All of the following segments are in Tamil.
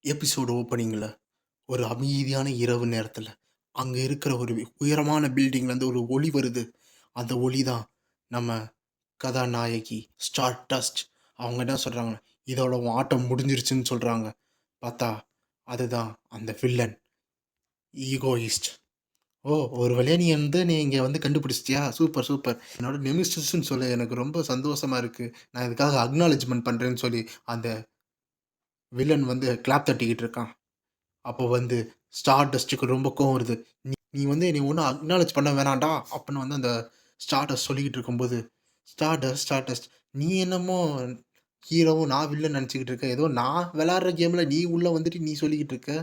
எபிசோடு ஓப்பனிங்கில் ஒரு அமைதியான இரவு நேரத்தில் அங்கே இருக்கிற ஒரு உயரமான பில்டிங்லேருந்து ஒரு ஒளி வருது. அந்த ஒளி தான் நம்ம கதாநாயகி ஸ்டார் டஸ்ட். அவங்க என்ன சொல்கிறாங்க, இதோட உன் ஆட்டம் முடிஞ்சிருச்சுன்னு சொல்கிறாங்க. பார்த்தா அதுதான் அந்த வில்லன் ஈகோயிஸ்ட். ஓ, ஒரு வழியாக நீ இங்கே வந்து கண்டுபிடிச்சிட்டியா? Super super. என்னோட நெமிஸ்டர்ஸ்ன்னு சொல்ல எனக்கு ரொம்ப சந்தோஷமாக இருக்குது. நான் இதுக்காக அக்னாலஜ்மெண்ட் பண்ணுறேன்னு சொல்லி அந்த வில்லன் வந்து கிளாப் தட்டிக்கிட்டு இருக்கான். அப்போ வந்து ஸ்டார் டஸ்ட்டுக்கு ரொம்ப கோவம் வருது. நீ நீ வந்து என்னை ஒன்றும் அக்னாலஜ் பண்ண வேணாம்டா அப்படின்னு வந்து அந்த ஸ்டார் டஸ்ட் சொல்லிக்கிட்டு இருக்கும்போது, ஸ்டார் டஸ்ட் நீ என்னமோ ஹீரோவும் நான் வில்லன் நினச்சிக்கிட்டு இருக்க. ஏதோ நான் விளையாடுற கேமில் நீ உள்ளே வந்துட்டு நீ சொல்லிக்கிட்டு இருக்க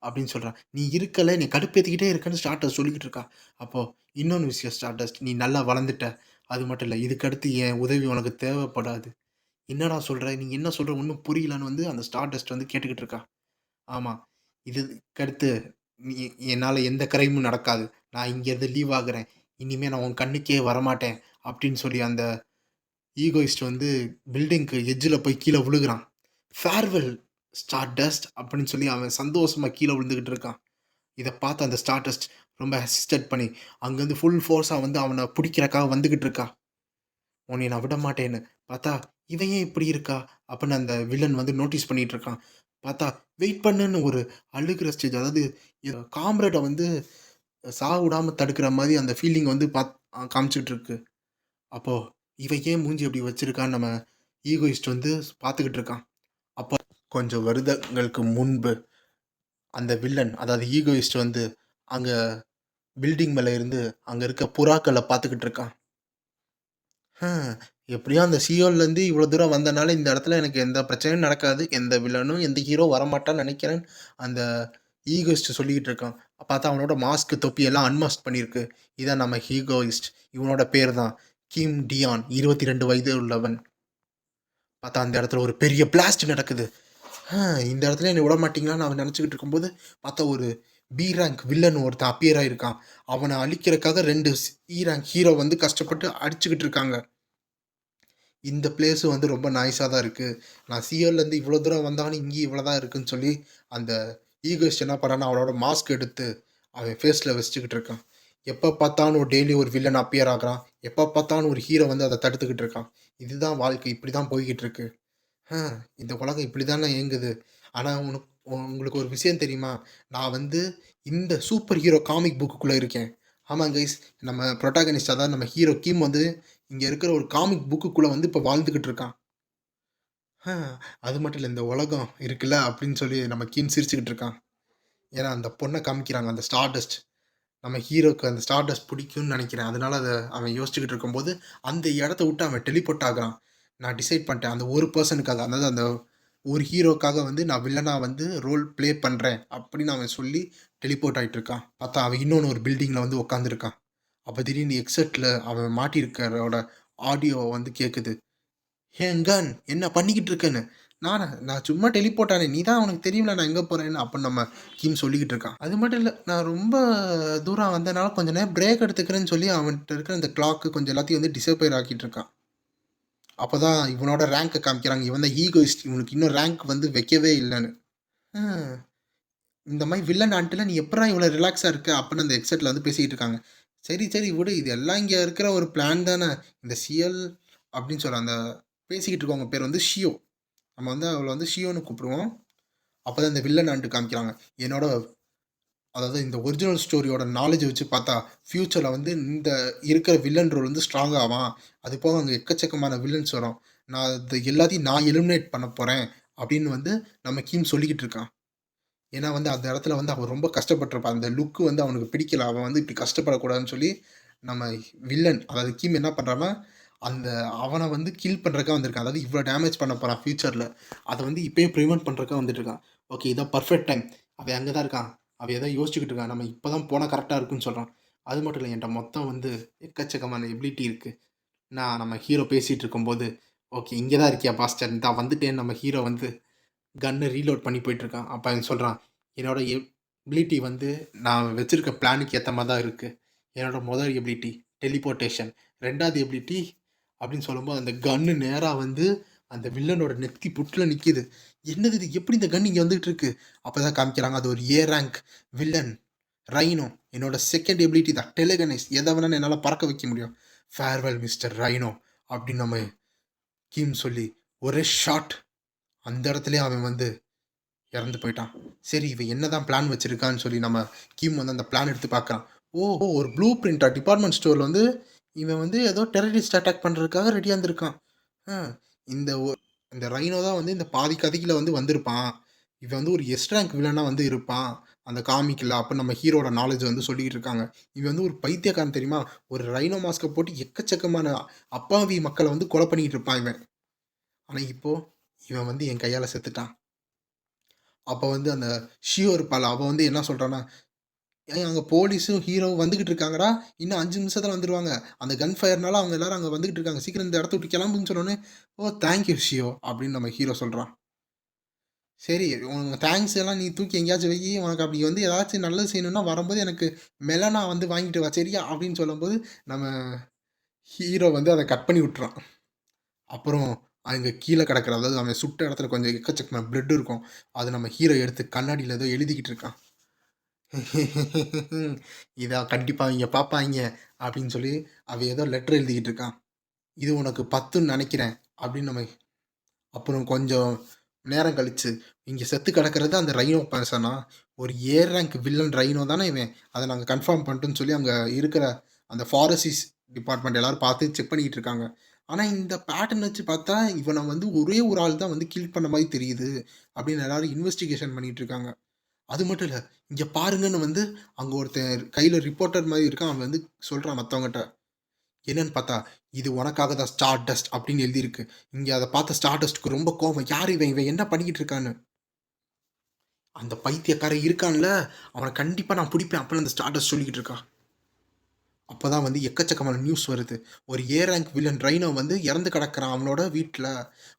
அப்படின்னு சொல்கிறான். நீ இருக்கல, நீ கடுப்பேற்றிக்கிட்டே இருக்கன்னு ஸ்டார் டஸ்ட் சொல்லிக்கிட்டு இருக்கா. அப்போது இன்னொன்று விஷயம் ஸ்டார் டஸ்ட், நீ நல்லா வளர்ந்துட்ட. அது மட்டும் இல்லை, இதுக்கடுத்து என் உதவி உனக்கு தேவைப்படாது. என்னடா சொல்கிற, நீ என்ன சொல்கிற ஒன்றும் புரியலன்னு வந்து அந்த ஸ்டார் டஸ்ட் வந்து கேட்டுக்கிட்டு இருக்கா. ஆமா. இதுக்கடுத்து நீ என்னால எந்த கிரைமும் நடக்காது. நான் இங்கேருந்து லீவ் ஆகுறேன். இனிமே நான் உன் கண்ணுக்கே வரமாட்டேன். அப்படின்னு சொல்லி அந்த ஈகோயிஸ்ட் வந்து பில்டிங்க்கு எட்ஜ்ல போய் கீழ விழுகுறான். ஃபேர்வெல் ஸ்டார் டஸ்ட் அப்படின்னு சொல்லி அவன் சந்தோஷமா கீழ விழுந்துகிட்டு இருக்கான். இத பார்த்த அந்த ஸ்டார் டஸ்ட் ரொம்ப ஹெசிடேட் பண்ணி அங்கேருந்து ஃபுல் ஃபோர்ஸா வந்து அவன புடிக்கிறக்காக வந்துகிட்டு இருக்கா. உன்னைய நான் விடமாட்டேன்னு. பார்த்தா, இவன் ஏன் இப்படி இருக்கா? அப்படின்னு அந்த வில்லன் வந்து நோட்டீஸ் பண்ணிட்டு இருக்கான். பார்த்தா, வெயிட் பண்ணுன்னு ஒரு அழுகுற ஸ்டேஜ். அதாவது காம்ரேட வந்து சாக விடாம தடுக்கிற மாரி அந்த ஃபீலிங் வந்து காமிச்சுட்டு இருக்கு. அப்போ, இவன் ஏன் மூஞ்சி அப்படி வச்சிருக்கான்னு நம்ம ஈகோயிஸ்ட் வந்து பார்த்துக்கிட்டு இருக்கான். அப்போ கொஞ்சம் வருடங்களுக்கு முன்பு அந்த வில்லன், அதாவது ஈகோயிஸ்ட் வந்து அங்க பில்டிங் மேல இருந்து அங்க இருக்க புறாக்கள பார்த்துக்கிட்டு இருக்கான். ஹம், எப்படியும் அந்த சியோன்லேருந்து இவ்வளோ தூரம் வந்தனால இந்த இடத்துல எனக்கு எந்த பிரச்சனையும் நடக்காது. எந்த வில்லனும், எந்த ஹீரோ வரமாட்டான்னு நினைக்கிறேன். அந்த ஈகோயிஸ்ட் சொல்லிக்கிட்டு இருக்கான். பார்த்தா அவனோட மாஸ்க், தொப்பி எல்லாம் அன்மாஸ்க் பண்ணியிருக்கு. இதான் நம்ம ஈகோயிஸ்ட். இவனோட பேர் தான் கிம் டியான். 22 வயது உள்ளவன். பார்த்தா அந்த இடத்துல ஒரு பெரிய பிளாஸ்ட் நடக்குது. இந்த இடத்துல என்னை விட மாட்டீங்களான்னு அவன் நினச்சிக்கிட்டு இருக்கும்போது, பார்த்தா ஒரு பி ரேங்க் வில்லன் ஒருத்தன் அப்பியர் ஆயிருக்கான். அவனை அழிக்கிறதுக்காக 2 சி ரேங்க் ஹீரோ வந்து கஷ்டப்பட்டு அடிச்சுக்கிட்டு இருக்காங்க. இந்த பிளேஸு வந்து ரொம்ப நாய்ஸா தான் இருக்கு. நான் சியோலேருந்து இவ்வளோ தூரம் வந்தாலும் இங்கேயும் இவ்வளோ தான் இருக்குன்னு சொல்லி, அந்த ஈகோயிஸ்ட் என்ன பண்ணான்னா, அவனோட மாஸ்க் எடுத்து அவன் ஃபேஸில் வச்சுக்கிட்டு இருக்கான். எப்போ பார்த்தாலும் டெய்லி ஒரு வில்லன் அப்பியர் ஆகுறான். எப்போ பார்த்தாலும் ஒரு ஹீரோ வந்து அத தடுத்துக்கிட்டு இருக்கான். இதுதான் வாழ்க்கை. இப்படி தான் போய்க்கிட்டு இருக்கு. அ இந்த உலகம் இப்படி தானே இயங்குது. ஆனா உங்களுக்கு ஒரு விஷயம் தெரியுமா? நான் வந்து இந்த சூப்பர் ஹீரோ காமிக் புக்குக்குள்ள இருக்கேன். ஆமாங்க கைஸ். நம்ம புரோட்டாகனிஸ்ட் அதாவது நம்ம ஹீரோ கிம் வந்து இங்க இருக்கிற ஒரு காமிக் புக்குக்குள்ள வந்து இப்ப வாழ்ந்துகிட்டு இருக்கான். அ அது மட்டும் இல்ல. இந்த உலகம் இருக்குல்ல அப்படின்னு சொல்லி நம்ம கிம் சிரிச்சுக்கிட்டு இருக்கான். ஏன்னா அந்த பொண்ண காமிக்கிறாங்க. அந்த ஸ்டார் டஸ்ட். நம்ம ஹீரோக்கு அந்த ஸ்டார் டஸ்ட் பிடிக்கும்னு நெனைக்கிறேன். அதனால அத அவன் யோசிச்சுக்கிட்டு இருக்கும்போது, அந்த இடத்த விட்டு அவன் டெலிபோர்ட் ஆகுறான். நான் டிசைட் பண்ணிட்டேன். அந்த ஒரு பெர்சனுக்காக, அதாவது அந்த ஒரு ஹீரோக்காக வந்து நான் வில்லனா வந்து ரோல் ப்ளே பண்றேன் அப்படின்னு அவன் சொல்லி டெலிபோர்ட் ஆயிட்டு இருக்கான். பார்த்தா அவன் இன்னொன்னு ஒரு பில்டிங்ல வந்து உட்காந்துருக்கான். அப்ப திடீர்னு ஹெட்செட்ல அவன் மாட்டியிருக்கிறோட ஆடியோ வந்து கேட்குது. "ஏன் கன் என்ன பண்ணிக்கிட்டு இருக்கன்னு?" நானா? "நான் சும்மா டெலிபோர்ட் ஆனேன். நீ தான் உனக்கு தெரியும்ல நான் எங்க போறேன்னு." அப்ப நம்ம கிம் சொல்லிக்கிட்டு இருக்கான். அது மட்டும் இல்ல, நான் ரொம்ப தூரம் வந்தனால கொஞ்ச நேரம் பிரேக் எடுத்துக்கிறேன்னு சொல்லி அவன்ட்ட இருக்கிற அந்த கிளாக்கு கொஞ்சம் எல்லாத்தையும் வந்து டிஸப்பியர் ஆக்கிட்டு இருக்கான். அப்பதான் இவனோட ரேங்க்க காமிக்கிறாங்க. இவன் தான் ஈகோயிஸ்ட். இவனுக்கு இன்னும் ரேங்க் வந்து வைக்கவே இல்லன்னு. ம். இந்த மாரி வில்லன் ஆன்ட்டுல நீ எப்புட்றா இவ்வளோ ரிலாக்ஸா இருக்க? அப்படின்னு அந்த ஹெட்செட்ல வந்து பேசிக்கிட்டு இருக்காங்க. சரி, சரி விடு. இது எல்லாம் இங்க இருக்கிற ஒரு பிளான் தான. இந்த சிஎல் அப்படின்னு சொல்ல அந்த பேசிக்கிட்டு இருக்கவங்க பேர் வந்து ஷியோ. நம்ம வந்து அவள வந்து ஷியோன்னு கூப்பிடுவோம். அப்பதான் இந்த வில்லன் ஆன்ட்டு காமிக்கிறாங்க. என்னோட அதாவது இந்த ஒரிஜினல் ஸ்டோரியோட நாலேட்ஜ வச்சு பார்த்தா, ஃபியூச்சர்ல வந்து இந்த இருக்கிற வில்லன் ரோல் வந்து ஸ்ட்ராங் ஆவான். அது போக அங்க எக்கச்சக்கமான வில்லன்ஸ் வரும். நான் அது எல்லாத்தையும் நான் எலிமினேட் பண்ண போறேன். அப்படின்னு வந்து நம்ம கிம் சொல்லிக்கிட்டு இருக்கான். ஏன்னா வந்து அந்த இடத்துல வந்து அவன் ரொம்ப கஷ்டப்பட்டுருப்பான். அந்த லுக் வந்து அவனுக்கு பிடிக்கல. அவன் வந்து இப்படி கஷ்டப்படக்கூடாதுன்னு சொல்லி, நம்ம வில்லன் அதாவது கிம் என்ன பண்றான்னா, அந்த அவன வந்து கில் பண்றதுக்காக வந்திருக்கான். அதாவது இவ்வளோ டேமேஜ் பண்ண போறான் ஃபியூச்சர்ல. அத வந்து இப்பயே பிரிவென்ட் பண்றதுக்காக வந்துட்டு இருக்கான். ஓகே, இதான் பெர்ஃபெக்ட் டைம். அவன் அங்க தான் இருக்கான். அவன் ஏதோ யோசிச்சுக்கிட்டு இருக்கான். நம்ம இப்ப தான் போனா கரெக்ட்டா இருக்கும்ன்னு சொல்றான். அது மட்டும் இல்ல, என்ட்ட மொத்தம் வந்து எக்கச்சக்கமான எபிலிட்டி இருக்கு. நம்ம ஹீரோ பேசிட்டு இருக்கும்போது, "ஓகே, இங்க தான் இருக்கியா பாஸ்டர்? இந்தா வந்துட்டேன்னு." நம்ம ஹீரோ வந்து கன்ன ரீலோட் பண்ணி போயிட்டுருக்கான். அப்ப அவன் சொல்றான், "என்னோட எபிலிட்டி வந்து நான் வச்சிருக்க பிளானுக்கு ஏத்த மாரி தான் இருக்கு. என்னோட முதல் எபிலிட்டி டெலிபோர்டேஷன். 2வது எபிலிட்டி" அப்படின்னு சொல்லும்போது, அந்த கன்னு நேரா வந்து அந்த வில்லனோட நெத்தி புட்டுல நிக்குது. என்னது இது? எப்படி இந்த கன் இங்க வந்துட்டு இருக்கு? அப்பதான் காமிக்கிறாங்க. அது ஒரு ஏ ரேங்க் வில்லன். ரைனோ. என்னோட செகண்ட் எபிலிட்டி தான். டெலிகனைஸ். எத வேணாலும் என்னால பறக்க வைக்க முடியும். ஃபேர்வெல் மிஸ்டர் ரைனோ அப்படின்னு நம்ம கிம் சொல்லி ஒரே ஷாட். அந்த இடத்துலயே அவன் வந்து இறந்து போயிட்டான். சரி இவன் என்னதான் பிளான் வச்சிருக்கான்னு சொல்லி நம்ம கிம் வந்து அந்த பிளான் எடுத்து பார்க்குறான். ஓ! ஒரு ப்ளூ பிரிண்டா டிபார்ட்மெண்ட் ஸ்டோர்ல வந்து இவன் வந்து ஏதோ டெரரிஸ்ட் அட்டாக் பண்றதுக்காக ரெடியா இருந்திருக்கான். அ இந்த இந்த ரைனோ தான் வந்து இந்த பாதி கதைக்குள்ள வந்து வந்திருப்பான். இவன் வந்து ஒரு எஸ் ரேங்க் வில்லனா வந்து இருப்பான். அந்த காமிக்ல அப்ப நம்ம ஹீரோட நாலேட்ஜ் வந்து சொல்லிக்கிட்டு இருக்காங்க. இவன் வந்து ஒரு பைத்தியக்காரன் தெரியுமா? ஒரு ரைனோ மாஸ்க்க போட்டு எக்கச்சக்கமான அப்பாவி மக்கள வந்து கொலை பண்ணிட்டு இருப்பான் இவன். ஆனா இப்போ இவன் வந்து என் கையால செத்துட்டான். அப்ப வந்து அந்த ஷியோ இருப்பாள, அவ வந்து என்ன சொல்றான்னா, "ஏய் அங்க போலீஸும், ஹீரோவும் வந்துகிட்டு இருக்காங்கடா. இன்னும் 5 நிமிஷத்துல வந்துருவாங்க. அந்த கன் ஃபயர்னால அவங்க எல்லாரும் அங்க வந்துகிட்டு இருக்காங்க. சீக்கிரம் இந்த இடத்த விட்டு கிளம்புன்னு" சொன்னோனே, "ஓ தேங்க் யூ ஷியோ" அப்படின்னு நம்ம ஹீரோ சொல்றான். "சரி உனக்கு தேங்க்ஸ் எல்லாம் நீ தூக்கி எங்கேயாச்சும் வையி. உனக்கு அப்படி வந்து ஏதாச்சும் நல்லது செய்யணும்னா வரும்போது எனக்கு மெலனா வந்து வாங்கிட்டு வா சரியா?" அப்படின்னு சொல்லும்போது, நம்ம ஹீரோ வந்து அத கட் பண்ணி விட்டுறான். அப்புறம் அங்க கீழ கிடக்குற அதாவது அவன் சுட்ட இடத்துல கொஞ்சம் எக்கச்சக்கமான பிளட் இருக்கும். அத நம்ம ஹீரோ எடுத்து கண்ணாடில ஏதோ எழுதிக்கிட்டு இருக்கான். "இதா கண்டிப்பா இவங்க பாப்பாய்ங்க" அப்படின்னு சொல்லி அவன் ஏதோ லெட்டர் எழுதிக்கிட்டு இருக்கான். "இது உனக்கு பத்துன்னு நெனைக்கிறேன்" அப்படின்னு நம்ம அப்புறம் கொஞ்சம் நேரம் கழிச்சு, "இங்க செத்து கிடக்கிறது அந்த ரைனோ பெர்சனா? ஒரு ஏ ரேங்க் வில்லன் ரைனோ தானே இவன். அத நாங்க கன்ஃபார்ம் பண்ணிட்டோம்னு" சொல்லி அங்க இருக்கிற அந்த ஃபாரசிஸ் டிபார்ட்மெண்ட் எல்லாரும் பார்த்து செக் பண்ணிக்கிட்டு இருக்காங்க. ஆனா இந்த பேட்டர்ன் வச்சு பார்த்தா, இவன வந்து ஒரே ஒரு ஆள் தான் வந்து கில் பண்ண மாரி தெரியுது. அப்படின்னு எல்லாரும் இன்வெஸ்டிகேஷன் பண்ணிட்டு இருக்காங்க. அது மட்டும் இல்ல, இங்க பாருங்கன்னு வந்து அங்க ஒருத்தன் கையில ரிப்போர்ட்டர் மாரி இருக்கான். அவன் வந்து சொல்றான் மத்தவங்கட்ட. என்னன்னு பார்த்தா, "இது உனக்காக தான் ஸ்டார் டஸ்ட்" அப்படின்னு எழுதியிருக்கு. இங்க அத பார்த்த ஸ்டார் டஸ்ட்க்கு ரொம்ப கோவம். யார் இவன்? இவன் என்ன பண்ணிக்கிட்டு இருக்கான்னு. அந்த பைத்தியக்காரன் இருக்கான்ல, அவன கண்டிப்பா நான் புடிப்பேன் அப்படின்னு அந்த ஸ்டார் டஸ்ட் சொல்லிக்கிட்டு இருக்கான். அப்பதான் வந்து எக்கச்சக்கமான நியூஸ் வருது. ஒரு ஏ ரேங்க் வில்லன் ரைனோ வந்து இறந்து கிடக்குறான் அவனோட வீட்ல.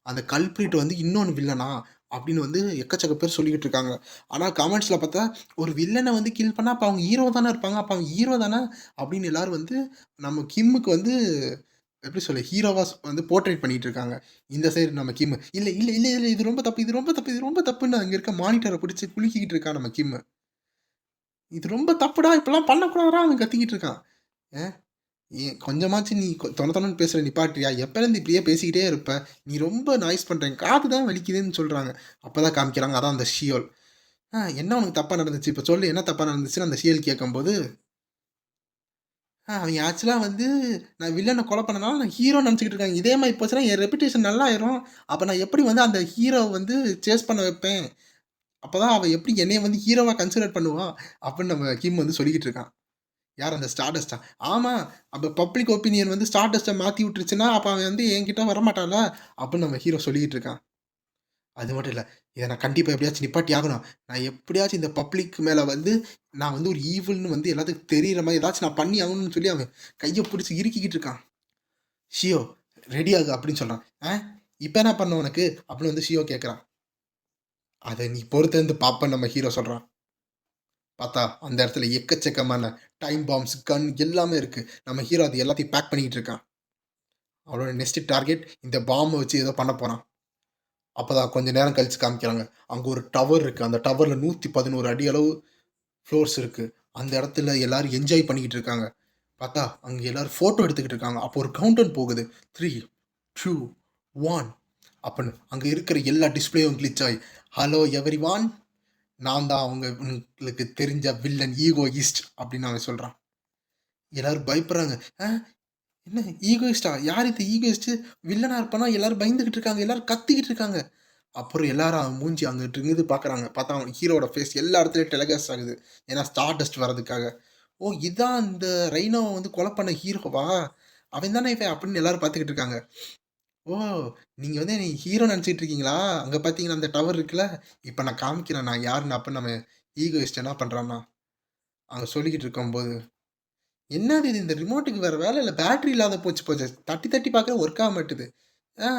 அந்த கல்ப்ரிட் வந்து இன்னொன்னு வில்லனா? அப்படின்னு வந்து எக்கச்சக்க பேர் சொல்லிக்கிட்டு இருக்காங்க. ஆனா கமெண்ட்ஸ்ல பார்த்தா, ஒரு வில்லன வந்து கில் பண்ணா அப்ப அவங்க ஹீரோ தானே இருப்பாங்க. அப்ப அவங்க ஹீரோ தானே? அப்படின்னு எல்லாரும் வந்து நம்ம கிம்முக்கு வந்து எப்படி சொல்ல? ஹீரோவா வந்து போர்ட்ரைட் பண்ணிட்டு இருக்காங்க. இந்த சைடு நம்ம கிம், "இல்ல, இல்ல, இல்ல, இல்ல இது ரொம்ப தப்பு, இது ரொம்ப தப்பு, இது ரொம்ப தப்புன்னு" அங்க இருக்க மானிட்டர பிடிச்சு குலுக்கிக்கிட்டு இருக்கான் நம்ம கிம். "இது ரொம்ப தப்புடா! இப்படிலாம் பண்ணக்கூடாதுடா" அவன் கத்திக்கிட்டு இருக்கான். அ கொஞ்சமாச்சும் நீ தொண தொணன்னு பேசுறத நிப்பாட்றியா? எப்பலேருந்து இப்படியே பேசிக்கிட்டே இருப்ப? நீ ரொம்ப நாய்ஸ் பண்ற. என் காது தான் வலிக்குதுன்னு சொல்றாங்க. அப்பதான் காமிக்கிறாங்க. அதான் அந்த ஷியோல். என்ன உனக்கு தப்பா நடந்துச்சு? இப்ப சொல்லு என்ன தப்பா நடந்துச்சுன்னு அந்த ஷியல் கேட்கும்போது, அவங்க ஆக்சுவலா வந்து நான் வில்லன கொலை பண்ணனால நான் ஹீரோன்னு நெனச்சுக்கிட்டு இருக்காங்க. இதே மாரி போச்சுன்னா என் ரெப்புடேஷன் நல்லாயிரும். அப்ப நான் எப்படி வந்து அந்த ஹீரோவ வந்து சேஸ் பண்ண வைப்பேன்? அப்பதான் அவ எப்படி என்னைய வந்து ஹீரோவா கன்சிடர் பண்ணுவா? அப்படின்னு நம்ம கிம் வந்து சொல்லிக்கிட்டு இருக்கான். யார் அந்த ஸ்டார்டஸ்ட்டா? ஆமா. அப்ப பப்ளிக் ஒப்பீனியன் வந்து ஸ்டார்டஸ்ட்ட மாத்தி விட்டுருச்சுன்னா, அப்ப அவன் வந்து என்கிட்ட வரமாட்டான்ல? அப்படின்னு நம்ம ஹீரோ சொல்லிக்கிட்டு இருக்கான். அது மட்டும் இல்ல. இத நான் கண்டிப்பா எப்படியாச்சும் நிப்பாட்டி ஆகணும். நான் எப்படியாச்சும் இந்த பப்ளிக் மேல வந்து நான் வந்து ஒரு ஈவில்ன்னு வந்து எல்லாத்துக்கும் தெரியிற மாரி ஏதாச்சும் நான் பண்ணி ஆகணும்னு சொல்லி அவன் கைய புடிச்சு இறுக்கிக்கிட்டு இருக்கான். "ஷியோ ரெடி ஆகு" அப்படின்னு சொல்றான். இப்ப என்ன பண்ணணும் உனக்கு? அப்படின்னு வந்து ஷியோ கேட்கறான். "அத நீ பொறுத்திருந்து பாப்பன்னு" நம்ம ஹீரோ சொல்றான். பார்த்தா அந்த இடத்துல எக்கச்சக்கமான டைம் பாம்ப்ஸ், கன் எல்லாமே இருக்கு. நம்ம ஹீரோ அது எல்லாத்தையும் பேக் பண்ணிக்கிட்டு இருக்கான். அவனோட நெக்ஸ்ட் டார்கெட் இந்த பாம்ப வச்சு ஏதோ பண்ண போறான். அப்பதான் கொஞ்ச நேரம் கழிச்சு காமிக்கிறாங்க. அங்க ஒரு டவர் இருக்கு. அந்த டவர்ல 111 அடி அளவு ஃப்ளோர்ஸ் இருக்கு. அந்த இடத்துல எல்லாரும் என்ஜாய் பண்ணிக்கிட்டு இருக்காங்க. பார்த்தா அங்க எல்லாரும் ஃபோட்டோ எடுத்துக்கிட்டு இருக்காங்க. அப்போ ஒரு கவுண்டவுன் போகுது. 3, 2, 1 அப்பன்னு அங்க இருக்கிற எல்லா டிஸ்ப்ளேயும் கிளிட்ச் ஆயி, "ஹலோ எவரிவான் நான் தான் உங்களுக்கு தெரிஞ்ச வில்லன் ஈகோயிஸ்ட்" அப்படின்னு அவன் சொல்றான். எல்லாரும் பயப்படுறாங்க. "அ என்ன ஈகோயிஸ்ட்டா? யார் இந்த ஈகோயிஸ்ட்டு? வில்லனா இருப்பானா?" எல்லாரும் பயந்துகிட்டு இருக்காங்க. எல்லாரும் கத்திக்கிட்டு இருக்காங்க. அப்புறம் எல்லாரும் அவன் மூஞ்சி அங்கிட்டு இருந்து பார்க்குறாங்க. பார்த்தா அவன் ஹீரோவோட ஃபேஸ் எல்லா இடத்துலயும் டெலகாஸ்ட் ஆகுது. ஏன்னா ஸ்டார் டஸ்ட் வரதுக்காக. "ஓ! இதான் இந்த ரைனோவ வந்து கொலை பண்ண ஹீரோவா? அவன் தானே இவன்" அப்படின்னு எல்லாரும் பார்த்துக்கிட்டு இருக்காங்க. "ஓ! நீங்க வந்து என்னைய ஹீரோ நெனச்சுட்டு இருக்கீங்களா? அங்க பார்த்தீங்களா அந்த டவர் இருக்குல்ல? இப்ப நான் காமிக்கிறேன் நான் யாருன்னு" அப்படின்னு நம்ம ஈகோயிஸ்ட் என்ன பண்றான்னா, அங்க சொல்லிக்கிட்டு இருக்கும்போது என்னது இது? இந்த ரிமோட்டுக்கு வேற வேல இல்ல. பேட்டரி இல்லாத போச்சு போச்சே. தட்டி தட்டி பார்க்குறேன் ஒர்க் ஆக மாட்டுது. ஆ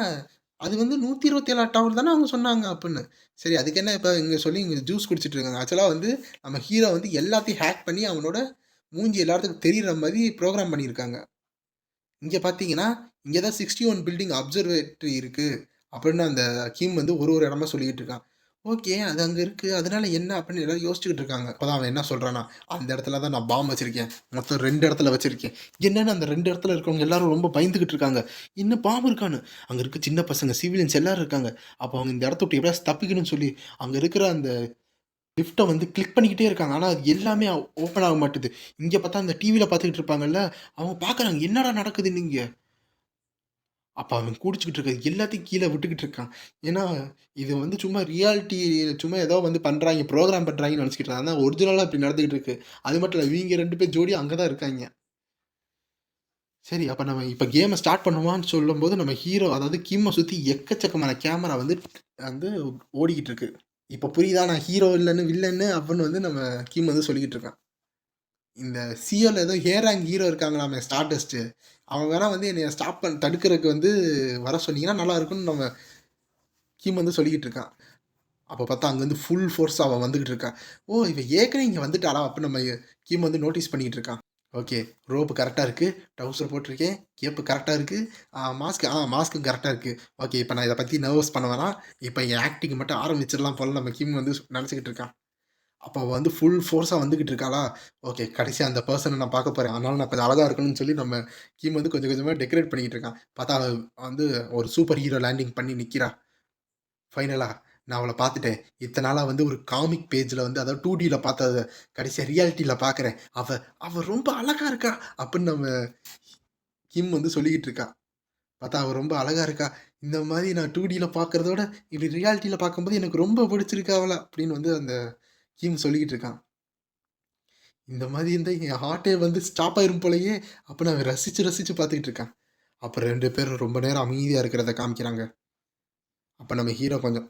அது வந்து 127 டவர் தானே அவங்க சொன்னாங்க அப்புட்ன்னு. சரி அதுக்கு என்ன இப்ப இங்க சொல்லி இங்க ஜூஸ் குடிச்சிட்டு இருக்காங்க. ஆக்சுவலா வந்து நம்ம ஹீரோ வந்து எல்லாத்தையும் ஹேக் பண்ணி அவனோட மூஞ்சி எல்லாத்துக்கும் தெரியிற மாரி புரோகிராம் பண்ணியிருக்காங்க. இங்க பார்த்தீங்கன்னா, இங்க தான் 61 பில்டிங் அப்சர்வேட்டரி இருக்கு. அப்படின்னு அந்த கிம் வந்து ஒரு ஒரு இடமா சொல்லிக்கிட்டு இருக்கான். ஓகே. அது அங்க இருக்கு. அதனால என்ன அப்படின்னு எல்லாரும் யோசிச்சுக்கிட்டு இருக்காங்க. அப்பதான் அவன் என்ன சொல்றான்னா, அந்த இடத்துல தான் நான் பாம் வச்சிருக்கேன். மொத்தம் 2 இடத்துல வச்சிருக்கேன். என்னன்னு அந்த 2 இடத்துல இருக்கவங்க எல்லாரும் ரொம்ப பயந்துகிட்டு இருக்காங்க. என்ன பாம் இருக்கான்னு. அங்க இருக்க சின்ன பசங்க, சிவிலியன்ஸ் எல்லாரும் இருக்காங்க. அப்போ அவங்க இந்த இடத்த விட்டு எப்படியாவது தப்பிக்கணும்னு சொல்லி, அங்க இருக்கிற அந்த லிஃப்ட்ட வந்து கிளிக் பண்ணிக்கிட்டே இருக்காங்க. ஆனா அது எல்லாமே ஓப்பன் ஆக மாட்டுது. இங்க பார்த்தா அந்த டிவில பார்த்துக்கிட்டு இருப்பாங்கல்ல, அவங்க பார்க்குறாங்க. என்னடா நடக்குதுன்னு இங்க? அப்ப அவன் குடிச்சுக்கிட்டு இருக்க எல்லாத்தையும் கீழ விட்டுக்கிட்டு இருக்கான். ஏன்னா, இது வந்து சும்மா ரியாலிட்டி சும்மா ஏதோ வந்து பண்றாய்ங்க, புரோகிராம் பண்றாய்ங்கன்னு நெனச்சுக்கிட்டு இருந்தான். ஆனா ஒரிஜினலா இப்படி நடந்துகிட்டு இருக்கு. அது மட்டும் இல்ல, இவங்க 2 பேர் ஜோடியா அங்க தான் இருக்காய்ங்க. சரி, அப்ப நம்ம இப்ப கேம ஸ்டார்ட் பண்ணுவான்னு சொல்லும்போது, நம்ம ஹீரோ அதாவது கிம்ம சுத்தி எக்கச்சக்கமான கேமரா வந்து வந்து ஓடிக்கிட்டு இருக்கு. இப்ப புரியுதா? நான் ஹீரோ இல்லன்னு, வில்லன்னு அப்படின்னு வந்து நம்ம கிம் வந்து சொல்லிக்கிட்டு இருக்கான். இந்த சியோல ஏதோ ஹேராங் ஹீரோ இருக்காங்களாமே ஸ்டார்டஸ்ட்டு. அவன் வேணா வந்து என்னைய ஸ்டாப் தடுக்கறக்கு வந்து வர சொன்னீங்கன்னா நல்லா இருக்கும்னு நம்ம கிம் வந்து சொல்லிக்கிட்டு இருக்கான். அப்ப பார்த்தா அங்கருந்து ஃபுல் ஃபோர்ஸா அவ வந்துகிட்டு இருக்கா. ஓ! இவ ஏற்கனவே இங்க வந்துட்டாளா? அப்படின்னு நம்ம கிம் வந்து நோட்டீஸ் பண்ணிக்கிட்டு இருக்கான். ஓகே. ரோப் கரெக்ட்டா இருக்கு. ட்ரவுசர் போட்டிருக்கேன். கேப் கரெக்ட்டா இருக்கு. மாஸ்க்கும் கரெக்ட்டா இருக்கு. ஓகே. இப்ப நான் இத பத்தி நர்வஸ் பண்ண வேணாம். இப்ப என் ஆக்டிங் மட்டும் ஆரம்பிச்சிடலாம் போல நம்ம கிம் வந்து நெனச்சுக்கிட்டு இருக்கான். அப்ப அவ வந்து ஃபுல் ஃபோர்ஸா வந்துகிட்டு இருக்காளா? ஓகே. கடைசியா அந்த பெர்சன நான் பார்க்க போறேன். அதனால நான் கொஞ்சம் அழகா இருக்கணும்னு சொல்லி நம்ம கிம் வந்து கொஞ்சம் கொஞ்சமா டெக்கரேட் பண்ணிக்கிட்டு இருக்கான். பார்த்தா அவ வந்து ஒரு சூப்பர் ஹீரோ லேண்டிங் பண்ணி நிக்கிறா. ஃபைனலா நான் அவள பார்த்துட்டேன். இத்தன நாளா வந்து ஒரு காமிக் பேஜ்ல வந்து அதாவது 2டில பார்த்தத கடைசியா ரியாலிட்டில பார்க்குறேன். அவ அவ ரொம்ப அழகா இருக்கா! அப்படின்னு நம்ம கிம் வந்து சொல்லிக்கிட்டு இருக்கா. பார்த்தா அவ ரொம்ப அழகா இருக்கா. இந்த மாரி நான் 2டில பார்க்கிறத விட, இப்படி ரியாலிட்டில பார்க்கும்போது எனக்கு ரொம்ப பிடிச்சிருக்கு அவள அப்படின்னு வந்து அந்த கிம் சொல்லிக்கிட்டு இருக்கான். இந்த மாரி இருந்தா என் ஹார்ட்டே வந்து ஸ்டாப் ஆயிரும் போலயே! அப்படின்னு அவன் ரசிச்சு ரசிச்சு பார்த்துக்கிட்டு இருக்கான். அப்புறம் 2 பேரும் ரொம்ப நேரம் அமைதியா இருக்கிறத காமிக்கிறாங்க. அப்ப நம்ம ஹீரோ கொஞ்சம்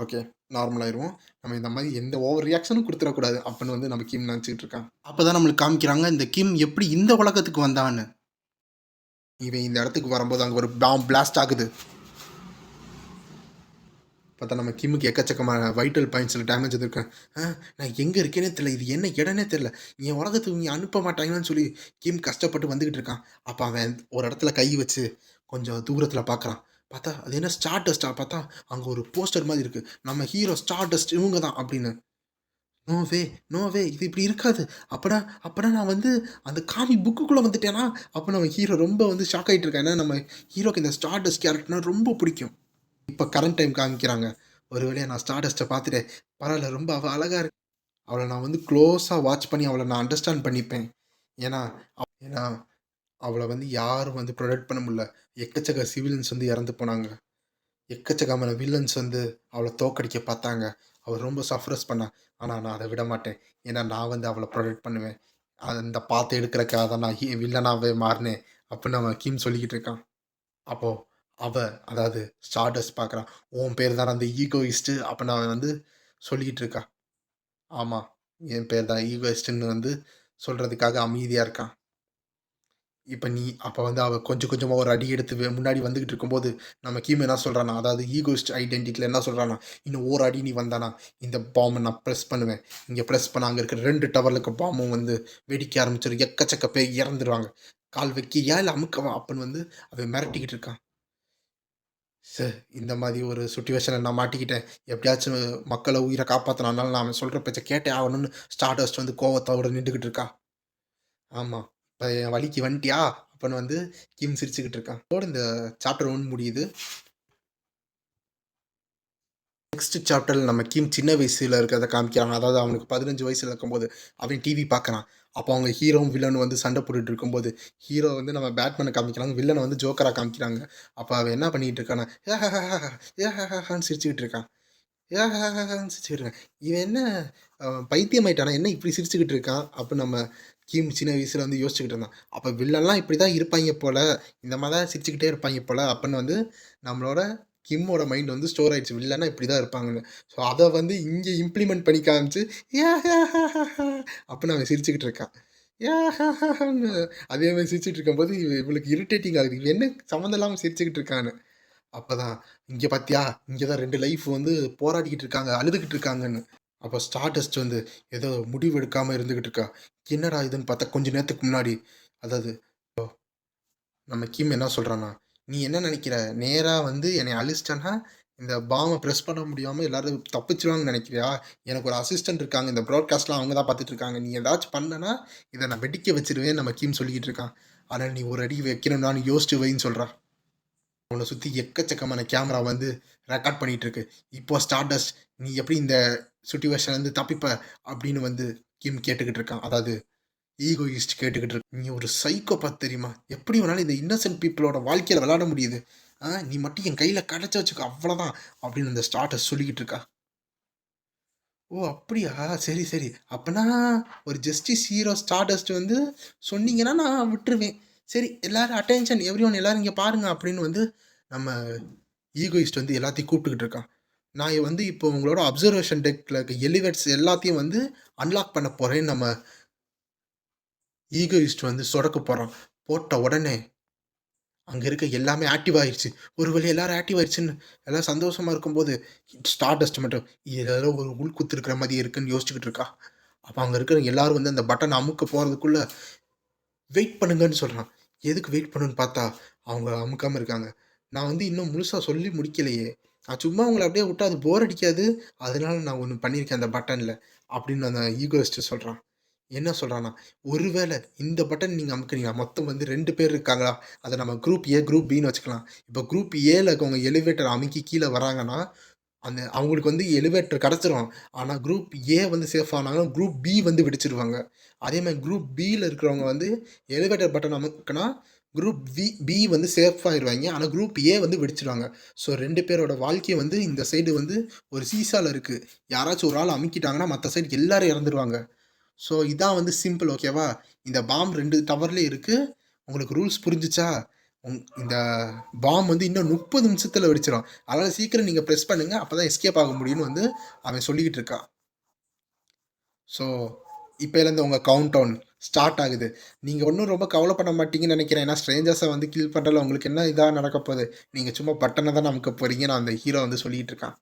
ஓகே. நார்மல் ஆயிருவோம். நம்ம இந்த மாரி எந்த ஓவர் ரியாக்ஷனும் குடுத்துறக்கூடாது. அப்புட்ன்னு வந்து நம்ம கிம் நெனச்சுக்கிட்டு இருக்கான். அப்பதான் நம்மளுக்கு காமிக்கிறாங்க, இந்த கிம் எப்படி இந்த உலகத்துக்கு வந்தான்னு. இவன் இந்த இடத்துக்கு வரும்போது அங்க ஒரு பாம் பிளாஸ்ட் ஆகுது. பார்த்தா நம்ம கிம்முக்கு எக்கச்சக்கமான வைட்டல் பாயிண்ட்ஸ்ல டேமேஜ் வந்திருக்கு. ஆ நான் எங்க இருக்கேன்னே தெரியல. இது என்ன இடம்னே தெரியல. என் உலகத்துக்கு இங்க அனுப்ப மாட்டாங்களான்னு சொல்லி கிம் கஷ்டப்பட்டு வந்துகிட்டு இருக்கான். அப்ப அவன் ஒரு இடத்துல கை வச்சு கொஞ்சம் தூரத்துல பார்க்குறான். பார்த்தா அது என்ன ஸ்டார் டஸ்ட்டா பார்த்தா அங்க ஒரு போஸ்டர் மாரி இருக்கு. நம்ம ஹீரோ ஸ்டார் டஸ்ட் இவங்க தான் அப்படின்னு. No way! No way! இது இப்படி இருக்காது. அப்பன்னா அப்பன்னா நான் வந்து அந்த காமிக் புக்குக்குள்ள வந்துட்டேனா? அப்ப நம்ம ஹீரோ ரொம்ப வந்து ஷாக் ஆயிட்டு இருக்கான். ஏன்னா நம்ம ஹீரோக்கு இந்த ஸ்டார் டஸ்ட் கேரக்டர்னா ரொம்ப பிடிக்கும். இப்ப கரண்ட் டைம் காமிக்கிறாங்க. ஒரு வழியா நான் ஸ்டார் டஸ்ட்ட பார்த்துட்டேன். பரவால்ல ரொம்ப அவ அழகா இருக்கு. அவள நான் வந்து க்ளோஸா வாட்ச் பண்ணி அவள நான் அண்டர்ஸ்டாண்ட் பண்ணிப்பேன். ஏன்னா ஏன்னா அவள வந்து யாரும் வந்து ப்ரொடெக்ட் பண்ண முடியல. எக்கச்சக்க சிவிலியன்ஸ் வந்து இறந்து போனாங்க. எக்கச்சக்கமான வில்லன்ஸ் வந்து அவள தோற்கடிக்க பார்த்தாங்க. அவ ரொம்ப சஃப்ரஸ் பண்ணா. ஆனா நான் அத விடமாட்டேன். ஏன்னா நான் வந்து அவள ப்ரொடெக்ட் பண்ணுவேன். அந்த பாத்த எடுக்கிறதுக்காக தான் நான் வில்லனாவே மாறுனேன். அப்படின்னு அவன் கிம் சொல்லிக்கிட்டு இருக்கான். அப்போ அவ அதாவது ஸ்டார்டஸ்ட் பார்க்குறான். உன் பேர் தான அந்த ஈகோயிஸ்ட் அப்படின்னு அவன் வந்து சொல்லிக்கிட்டு இருக்கா. ஆமா. என் பேர் தான் ஈகோயிஸ்ட்ன்னு வந்து சொல்றதுக்காக அமைதியா இருக்கான். இப்ப நீ அப்ப வந்து அவ கொஞ்சம் கொஞ்சமா ஒரு அடி எடுத்து முன்னாடி வந்துகிட்டு இருக்கும்போது, நம்ம கீம் என்ன சொல்றான்னா, அதாவது ஈகோயிஸ்ட் ஐடென்டிட்டில என்ன சொல்றான்னா, "இன்னும் ஒரு அடி நீ வந்தானா, இந்த பாம்ப நான் பிரஸ் பண்ணுவேன். இங்க பிரஸ் பண்ணா அங்க இருக்கிற 2 டவர்ல இருக்க பாம்பும் வந்து வெடிக்க ஆரம்பிச்சுரும். எக்கச்சக்க பேர் இறந்துருவாங்க. கால் வைக்கியா? இல்ல அமுக்கவா?" அப்படின்னு வந்து அவன் மிரட்டிக்கிட்டு இருக்கான். இந்த மாரி ஒரு சிட்யூவேஷன்ல நான் மாட்டிக்கிட்டேன். எப்படியாச்சும் மக்கள உயிர காப்பாத்தணும். அதனால நான் அவன் சொல்ற பேச்ச கேட்டே ஆகணும்னு ஸ்டார்டஸ்ட் வந்து கோவத்தோட நின்டுகிட்டு இருக்கா. ஆமா. இப்ப என் வழிக்கு வந்துட்டியா? அப்பன்னு வந்து கிம் சிரிச்சுக்கிட்டு இருக்கான். அதோட இந்த சாப்டர் 1 முடியுது. நெக்ஸ்ட் சாப்டர்ல நம்ம கிம் சின்ன வயசுல இருக்கிறத காமிக்கிறாங்க. அதாவது அவனுக்கு 15 வயசுல இருக்கும்போது, அவன் டிவி பார்க்குறான். அப்போ அவங்க ஹீரோவும், வில்லனும் வந்து சண்டை போட்டுட்டு இருக்கும்போது, ஹீரோ வந்து நம்ம பேட்மேன காமிக்கிறாங்க. வில்லன வந்து ஜோக்கரா காமிக்கிறாங்க. அப்ப அவன் என்ன பண்ணிட்டு இருக்கான்னா, ஏஹாஹான்னு சிரிச்சுக்கிட்டு இருக்கான். ஏஹாஹான்னு சிரிச்சுக்கிட்டு இருக்கான். இவன் என்ன பைத்தியமாயிட்டானா? என்ன இப்படி சிரிச்சுக்கிட்டு இருக்கான்? அப்ப நம்ம கிம் சின்ன வயசுல வந்து யோசிச்சுக்கிட்டு இருந்தான். அப்ப வில்லன்லாம் இப்படிதான் இருப்பாய்ங்க போல. இந்த மாரி தான் சிரிச்சுக்கிட்டே இருப்பாய்ங்க போல. அப்பன்னு வந்து நம்மளோட கிம்மோட மைண்ட் வந்து ஸ்டோர் ஆயிடுச்சு. வில்லன்னா இப்படிதான் இருப்பாங்கன்னு. ஸோ அத வந்து இங்க இம்ப்ளிமெண்ட் பண்ணி காமிச்சு, அப்படின்னு அவன் சிரிச்சுக்கிட்டு இருக்கான். யாஹாஹான்னு அதே மாரி சிரிச்சுட்டு இருக்கும்போது, இவளுக்கு இரிட்டேட்டிங் ஆகுது. இவன் என்ன சம்மந்தம் இல்லாம சிரிச்சுக்கிட்டு இருக்கான்னு. அப்பதான், "இங்க பாத்தியா? இங்க தான் 2 லைஃப் வந்து போராடிக்கிட்டு இருக்காங்க, அழுதுகிட்டு இருக்காங்கன்னு." அப்ப ஸ்டார்டஸ்ட் வந்து ஏதோ முடிவு எடுக்காம இருந்துகிட்டு இருக்கா. என்னடா இதுன்னு பார்த்தா கொஞ்ச நேரத்துக்கு முன்னாடி, அதாவது நம்ம கிம் என்ன சொல்றான்னா, நீ என்ன நெனைக்கிற? நேரா வந்து என்னைய அழிச்சிட்டன்னா, இந்த பாம்ப பிரஸ் பண்ண முடியாம எல்லாரும் தப்பிச்சுருவாங்கன்னு நெனைக்கிறியா? எனக்கு ஒரு அசிஸ்டன்ட் இருக்காங்க. இந்த ப்ராட்காஸ்ட்லாம் அவங்க தான் பார்த்துட்டு இருக்காங்க. நீ ஏதாச்சும் பண்ணனா, இத நான் வெடிக்க வச்சுருவேன்னு நம்ம கிம் சொல்லிக்கிட்டு இருக்கான். ஆனா, நீ ஒரு அடி வைக்கணும்னான்னு யோசிச்சு வைன்னு சொல்றான். உன்ன சுத்தி எக்கச்சக்கமான கேமரா வந்து ரெக்கார்ட் பண்ணிட்டு இருக்கு. இப்போ ஸ்டார்டஸ்ட் நீ எப்படி இந்த சிட்யூவேஷன்லருந்து தப்பிப்ப? அப்படின்னு வந்து கிம் கேட்டுக்கிட்டு இருக்கான். அதாவது ஈகோயிஸ்ட் கேட்டுக்கிட்டு இருக்கு. நீ ஒரு சைக்கோபாத் தெரியுமா? எப்படி உன்னால இந்த இன்னோசென்ட் பீப்பிளோட வாழ்க்கையில விளையாட முடியுது? நீ மட்டும் என் கையில கிடைச்ச வச்சுக்கோ அவ்வளோதான் அப்படின்னு அந்த ஸ்டார்டஸ்ட் சொல்லிக்கிட்டு இருக்கா. ஓ! அப்படியா? சரி, சரி. அப்பன்னா ஒரு ஜஸ்டிஸ் ஹீரோ ஸ்டார்டஸ்ட் வந்து சொன்னீங்கன்னா நான் விட்டுருவேன். சரி எல்லாரும் அட்டென்ஷன் எவ்ரிஒன் எல்லாரும் இங்க பாருங்க அப்படின்னு வந்து நம்ம ஈகோயிஸ்ட் வந்து எல்லாத்தையும் கூப்பிட்டுக்கிட்டு இருக்கான். நான் வந்து இப்போ உங்களோட அப்சர்வேஷன் டெக்ல இருக்க எலிவேட்ஸ் எல்லாத்தையும் வந்து அன்லாக் பண்ண போறேன்னு நம்ம ஈகோயிஸ்ட் வந்து சொடக்க போறான். போட்ட உடனே அங்க இருக்க எல்லாமே ஆக்டிவ் ஆயிருச்சு. ஒரு வேளை எல்லாரும் ஆக்டிவ் ஆயிருச்சுன்னு எல்லாம் சந்தோஷமா இருக்கும்போது, ஸ்டார்டஸ்ட் மட்டும் ஏதோ ஒரு உள்குத்து இருக்கிற மாரி இருக்குன்னு யோசிச்சுக்கிட்டு இருக்கா. அப்ப அங்க இருக்கிற எல்லாரும் வந்து அந்த பட்டன அமுக்க போறதுக்குள்ள வெயிட் பண்ணுங்கன்னு சொல்றான். எதுக்கு வெயிட் பண்ணணும்னு பார்த்தா, அவங்க அமுக்காம இருக்காங்க. நான் வந்து இன்னும் முழுசா சொல்லி முடிக்கலையே. நான் சும்மா உங்கள அப்படியே விட்டா அது போர் அடிக்காது. அதனால நான் ஒண்ணு பண்ணியிருக்கேன் அந்த பட்டன்ல. அப்படின்னு அந்த ஈகோயிஸ்ட் சொல்றான். என்ன சொல்றான்னா, ஒருவேள இந்த பட்டன் நீங்க அமுக்குனீங்கன்னா, மொத்தம் வந்து 2 பேர் இருக்காங்களா? அத நம்ம குரூப் ஏ, குரூப் பின்னு வச்சுக்கலாம். இப்ப குரூப் ஏல இருக்கவங்க எலிவேட்டர் அமுக்கி கீழ வராங்கன்னா, அந்த அவங்களுக்கு வந்து எலிவேட்டர் கெடைச்சிரும். ஆனா குரூப் ஏ வந்து சேஃப் ஆனாங்கன்னா, குரூப் பி வந்து வெடிச்சுருவாங்க. அதே மாரி குரூப் பில இருக்கிறவங்க வந்து எலிவேட்டர் பட்டன் அமுக்குனா, குரூப் பி வந்து சேஃப் ஆயிருவாய்ங்க. ஆனா குரூப் ஏ வந்து வெடிச்சுருவாங்க. ஸோ 2 பேரோட வாழ்க்கை வந்து இந்த சைடு வந்து ஒரு சீசால இருக்கு. யாராச்சும் ஒரு ஆள் அமுக்கிட்டாங்கன்னா, மத்த சைடு எல்லாரும் இறந்துருவாங்க. ஸோ இதான் வந்து சிம்பிள் ஓகேவா? இந்த பாம் 2 டவர்லயும் இருக்கு. உங்களுக்கு ரூல்ஸ் புரிஞ்சுச்சா? இந்த பாம் வந்து இன்னும் 30 நிமிஷத்துல வெடிச்சிரும். அதனால சீக்கிரம் நீங்க பிரஸ் பண்ணுங்க. அப்பதான் எஸ்கேப் ஆக முடியும்னு வந்து அவன் சொல்லிக்கிட்டு இருக்கான். ஸோ இப்பயிலேருந்து உங்க கவுண்ட் டவுன் ஸ்டார்ட் ஆகுது. நீங்க ஒண்ணும் ரொம்ப கவலைப்பட மாட்டீங்கன்னு நெனைக்கிறேன். ஏன்னா ஸ்ட்ரேஞ்சர்ஸ வந்து கில் பண்றதுல உங்களுக்கு என்ன இதா நடக்க போது? நீங்க சும்மா பட்டன தானே அமுக்க போறீங்கன்னு அந்த ஹீரோ வந்து சொல்லிட்டு இருக்கான்.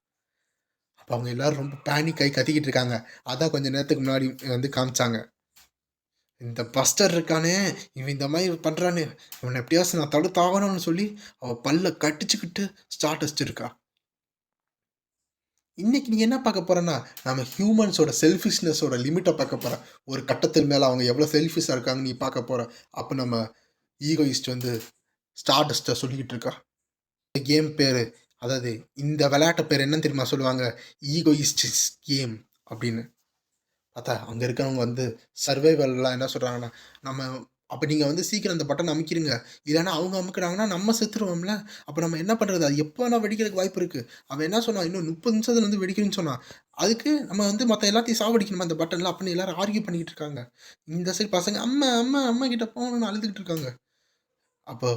அப்ப அவங்க எல்லாரும் ரொம்ப பேனிக் ஆயி கத்திக்கிட்டு இருக்காங்க. அதான் கொஞ்ச நேரத்துக்கு முன்னாடி வந்து காமிச்சாங்க. இந்த பஸ்டர் இருக்கானே, இவன் இந்த மாரி பண்றானே, இவன எப்படியாச்சும் நான் தடுத்தாகணும்னு சொல்லி, அவ பல்ல கடிச்சுக்கிட்டு ஸ்டார்டஸ்ட் இருக்கா. இன்னைக்கு நீ என்ன பார்க்க போறன்னா, நம்ம ஹியூமன்ஸோட செல்ஃபிஷ்னஸோட லிமிட்ட பார்க்க போற. ஒரு கட்டத்தின் மேல அவங்க எவ்வளோ செல்ஃபிஷ்ஷா இருக்காங்கன்னு நீ பார்க்க போற. அப்ப நம்ம ஈகோயிஸ்ட் வந்து ஸ்டார்டஸ்ட்ட சொல்லிக்கிட்டு இருக்கா. இந்த கேம் பேரு, அதாவது இந்த விளையாட்டு பேர் என்னன்னு தெரியுமா சொல்லுவாங்க? ஈகோயிஸ்ட்ஸ் கேம் அப்படின்னு. பார்த்தா அங்க இருக்கிறவங்க வந்து சர்வைவல்லாம் என்ன சொல்றாங்கன்னா, நம்ம அப்ப நீங்க வந்து சீக்கிரம் அந்த பட்டன அமுக்கிருங்க. இல்லன்னா அவங்க அமுக்குனாங்கன்னா நம்ம செத்துருவோம்ல. அப்ப நம்ம என்ன பண்றது? அது எப்ப வேணா வெடிக்கிறதுக்கு வாய்ப்பு இருக்கு. அவன் என்ன சொன்னான்? இன்னும் 30 நிமிஷத்துல வந்து வெடிக்கும்ன்னு சொன்னான். அதுக்கு நம்ம வந்து மத்த எல்லாத்தையும் சாவடிக்கணுமா அந்த பட்டன்ல? அப்படின்னு எல்லாரும் ஆர்க்யூ பண்ணிக்கிட்டு இருக்காங்க. இந்த சைடு பசங்க அம்மா, அம்மா, அம்மா கிட்ட போகணும்னு அழுதுகிட்டு இருக்காங்க. அப்போ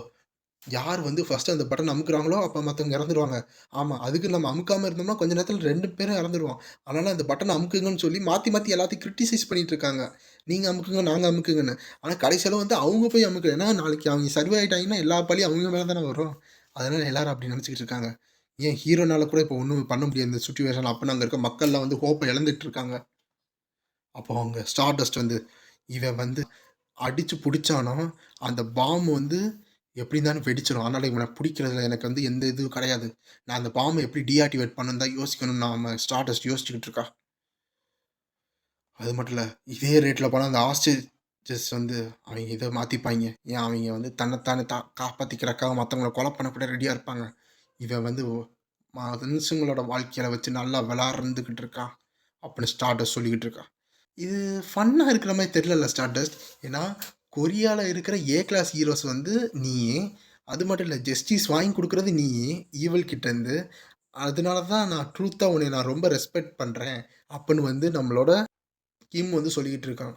யார் வந்து ஃபர்ஸ்ட்டு அந்த பட்டன் அமுக்குறாங்களோ, அப்ப மத்தவங்க இறந்துருவாங்க. ஆமா. அதுக்கு நம்ம அமுக்காம இருந்தோம்னா, கொஞ்ச நேரத்துல 2 பேரும் இறந்துருவோம். அதனால அந்த பட்டன அமுக்குங்கன்னு சொல்லி மாத்தி, மாத்தி எல்லாத்தையும் கிரிட்டிசைஸ் பண்ணிட்டு இருக்காங்க. நீங்க அமுக்குங்க, நாங்க அமுக்குங்கன்னு. ஆனா கடைசியில வந்து அவங்க போய் அமுக்கல. ஏன்னா நாளைக்கு அவங்க சர்வே ஆயிட்டாங்கன்னா, எல்லா பழியும் அவங்க மேல தானே வரும். அதனால எல்லாரும் அப்படி நினைச்சுக்கிட்டு இருக்காங்க. ஏன் ஹீரோனால கூட இப்ப ஒண்ணும் பண்ண முடியாது இந்த சிட்யூவேஷன்ல. அப்ப அங்க இருக்க மக்கள்லாம் வந்து ஹோப்ப இழந்துட்டு இருக்காங்க. அப்போ அவங்க ஸ்டார்டஸ்ட் வந்து, இவன் வந்து அடிச்சு புடிச்சானா, அந்த பாம் வந்து எப்படி இருந்தாலும் வெடிச்சிரும். அதனால இவன புடிக்கிறதுல எனக்கு வந்து எந்த இதுவும் கிடையாது. நான் அந்த பாம்ப எப்படி டீஆக்டிவேட் பண்ணணும்னு தான் யோசிக்கணும்னு நாம ஸ்டார்டஸ்ட் யோசிச்சுக்கிட்டு இருக்கா. அது மட்டும் இல்ல, இதே ரேட்ல போனா அந்த ஆஸ்ட்ரிச்சஸ் வந்து அவைங்க இத மாத்திப்பாய்ங்க. ஏன் அவைங்க வந்து தன்னைத்தானே காப்பாத்திக்கிறதுக்காக மத்தவங்கள கொலை பண்ண கூட ரெடியா இருப்பாங்க. இவன் வந்து மனுஷங்களோட வாழ்க்கையில வச்சு நல்லா விளையாண்டுகிட்டு இருக்கான். அப்படின்னு ஸ்டார்டஸ்ட் சொல்லிக்கிட்டு இருக்கா. இது ஃபன்னா இருக்கிற மாரி தெரியலல்ல ஸ்டார்டஸ்ட். ஏன்னா, கொரியால இருக்கிற ஏ கிளாஸ் ஹீரோஸ் வந்து நீயி. அது மட்டும் இல்ல ஜஸ்டிஸ் வாங்கி குடுக்குறது நீயி, ஈவில் கிட்டேருந்து. அதனால தான் நான் ட்ரூத்தா உன்னைய நான் ரொம்ப ரெஸ்பெக்ட் பண்றேன். அப்புட்ன்னு வந்து நம்மளோட கிம் வந்து சொல்லிக்கிட்டு இருக்கான்.